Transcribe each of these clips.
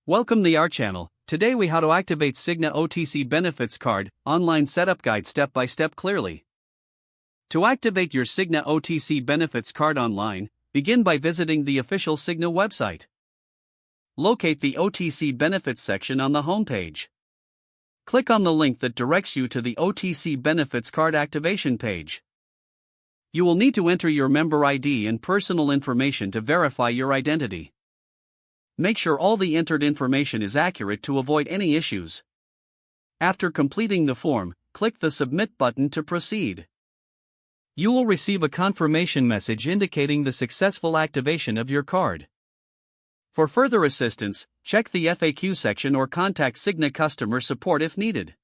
Welcome to our channel. Today we how to activate Cigna OTC Benefits Card, online setup guide step by step clearly. To activate your Cigna OTC Benefits Card online, begin by visiting the official Cigna website. Locate the OTC Benefits section on the homepage. Click on the link that directs you to the OTC Benefits Card activation page. You will need to enter your member ID and personal information to verify your identity. Make sure all the entered information is accurate to avoid any issues. After completing the form, click the Submit button to proceed. You will receive a confirmation message indicating the successful activation of your card. For further assistance, check the FAQ section or contact Cigna customer support if needed.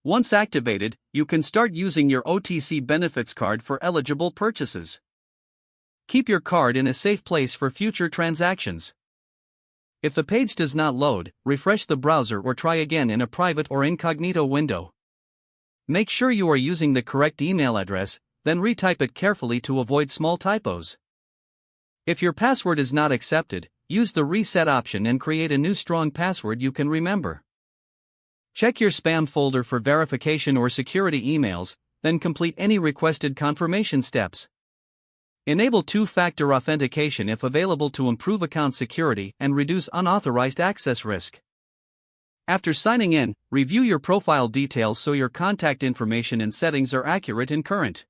Once activated, you can start using your OTC Benefits Card for eligible purchases. Keep your card in a safe place for future transactions. If the page does not load, refresh the browser or try again in a private or incognito window. Make sure you are using the correct email address, then retype it carefully to avoid small typos. If your password is not accepted, use the reset option and create a new strong password you can remember. Check your spam folder for verification or security emails, then complete any requested confirmation steps. Enable two-factor authentication if available to improve account security and reduce unauthorized access risk. After signing in, review your profile details so your contact information and settings are accurate and current.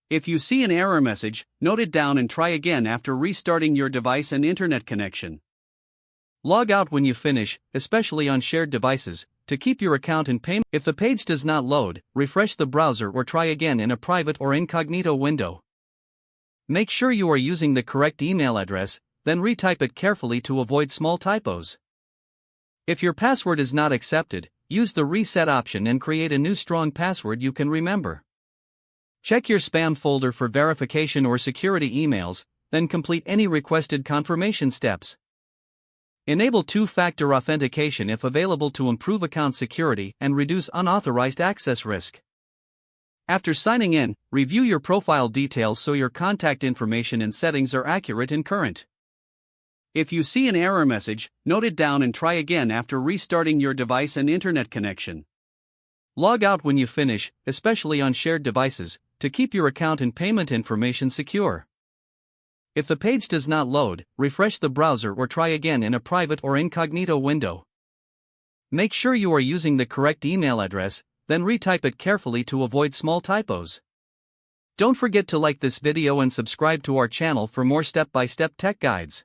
If you see an error message, note it down and try again after restarting your device and internet connection. Log out when you finish, especially on shared devices, to keep your account in payment. If the page does not load, refresh the browser or try again in a private or incognito window. Make sure you are using the correct email address, then retype it carefully to avoid small typos. If your password is not accepted, use the reset option and create a new strong password you can remember. Check your spam folder for verification or security emails, then complete any requested confirmation steps. Enable two-factor authentication if available to improve account security and reduce unauthorized access risk. After signing in, review your profile details so your contact information and settings are accurate and current. If you see an error message, note it down and try again after restarting your device and internet connection. Log out when you finish, especially on shared devices, to keep your account and payment information secure. If the page does not load, refresh the browser or try again in a private or incognito window. Make sure you are using the correct email address, then retype it carefully to avoid small typos. Don't forget to like this video and subscribe to our channel for more step-by-step tech guides.